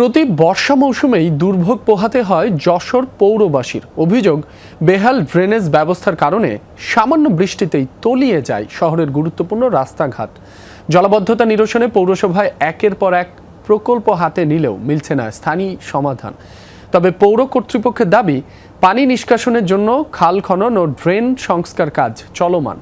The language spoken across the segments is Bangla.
প্রতি বর্ষা মৌসুমেই দুর্ভোগ পোহাতে হয় যশোর পৌরবাসীর। অভিযোগ, বেহাল ড্রেনেজ ব্যবস্থার কারণে সামান্য বৃষ্টিতেই তলিয়ে যায় শহরের গুরুত্বপূর্ণ রাস্তাঘাট। জলাবদ্ধতা নিরসনে পৌরসভায় একের পর এক প্রকল্প হাতে নিলেও মিলছে না স্থায়ী সমাধান। তবে পৌর কর্তৃপক্ষের দাবি, পানি নিষ্কাশনের জন্য খাল খনন ও ড্রেন সংস্কার কাজ চলমান।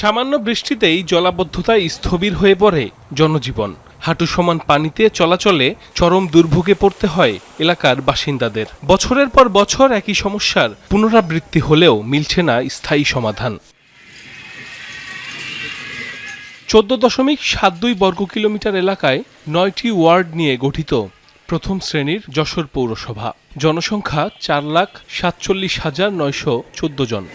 সামান্য বৃষ্টিতেই জলাবদ্ধতায় স্থবির হয়ে পড়ে জনজীবন। হাঁটু সমান পানিতে চলাচলে চরম দুর্ভোগে পড়তে হয় এলাকার বাসিন্দাদের। বছরের পর বছর একই সমস্যার পুনরাবৃত্তি হলেও মিলছে না স্থায়ী সমাধান। 14.72 বর্গ কিলোমিটার এলাকায় 9টি ওয়ার্ড নিয়ে গঠিত প্রথম শ্রেণীর যশোর পৌরসভা। জনসংখ্যা 4,47,914 জন।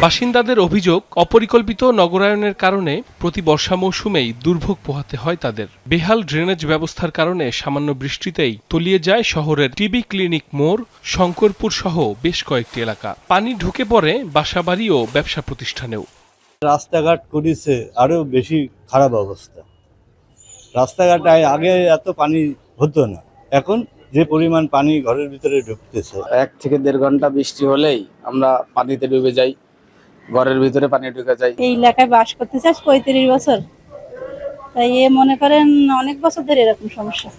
বাসিন্দাদের অভিযোগ, অপরিকল্পিত নগরায়নের কারণে প্রতি বর্ষা মৌসুমেই দুর্ভোগ পোহাতে হয় তাদের। বেহাল ড্রেনেজ ব্যবস্থার কারণে সামান্য বৃষ্টিতেই তলিয়ে যায় শহরের টিবি ক্লিনিক মোড়, শঙ্করপুর সহ বেশ কয়েকটি এলাকা। পানি ঢুকে পড়ে বাসাবাড়ি ও ব্যবসা প্রতিষ্ঠানেও। রাস্তাঘাট করেছে আরো বেশি খারাপ অবস্থা। রাস্তাঘাটে আগে এত পানি হতো না, এখন যে পরিমাণ পানি ঘরের ভিতরে ঢুকতেছে। 1 থেকে 1.5 ঘন্টা বৃষ্টি হলেই আমরা পানিতে ডুবে যাই, ঘরের ভিতরে পানি ঢুকে যায়। এই এলাকায় বাস করতে চাই 35 বছর, তাই মনে করেন অনেক বছর ধরে এরকম সমস্যা।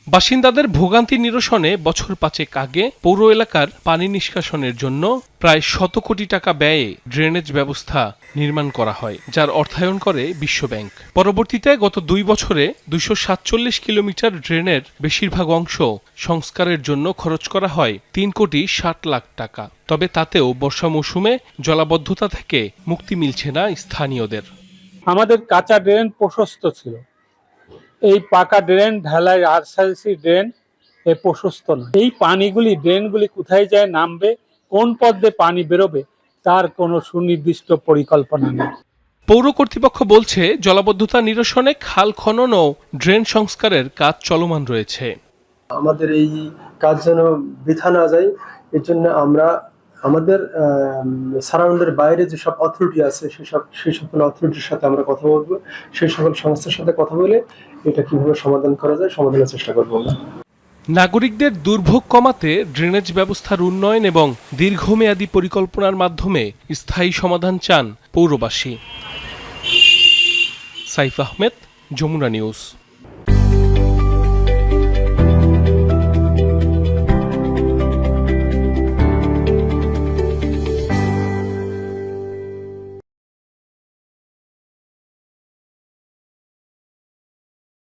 বাসিন্দাদের ভোগান্তি নিরসনে বছর 5 আগে পৌর এলাকার পানি নিষ্কাশনের জন্য প্রায় 100 কোটি টাকা ব্যয়ে ড্রেনেজ ব্যবস্থা নির্মাণ করা হয়, যার অর্থায়ন করে বিশ্বব্যাংক। পরবর্তীতে গত 2 বছরে 247 কিলোমিটার ড্রেনের বেশিরভাগ অংশ সংস্কারের জন্য খরচ করা হয় 3,60,00,000 টাকা। তবে তাতেও বর্ষা মৌসুমে জলাবদ্ধতা থেকে মুক্তি মিলছে না স্থানীয়দের। আমাদের কাঁচা ড্রেন প্রশস্ত ছিল, এই পাকা ড্রেন ঢালাই আরসিসি ড্রেন এ প্রশস্ত না। এই পানিগুলি ড্রেনগুলি কোথায় যায় নামবে, কোন পথে পানি বেরোবে তার কোনো সুনির্দিষ্ট পরিকল্পনা নেই। পৌর কর্তৃপক্ষ বলছে, জলাবদ্ধতা নিরসনে খাল খনন ও ড্রেন সংস্কারের কাজ চলমান রয়েছে। আমাদের এই কাজ যেন বৃথা না যায়, এর জন্য আমরা আমাদের সারাউন্ডের বাইরে যেসব অথরিটি আছে সেই সকল অথরিটির সাথে আমরা কথা বলবো, সেই সকল সংস্থার সাথে কথা বলে এটা কিভাবে সমাধান করা যায় সমাধানের চেষ্টা করবো আমরা। নাগরিকদের দুর্ভোগ কমাতে ড্রেনেজ ব্যবস্থার উন্নয়ন এবং দীর্ঘমেয়াদী পরিকল্পনার মাধ্যমে স্থায়ী সমাধান চান পৌরবাসী। সাইফ আহমেদ, যমুনা নিউজ।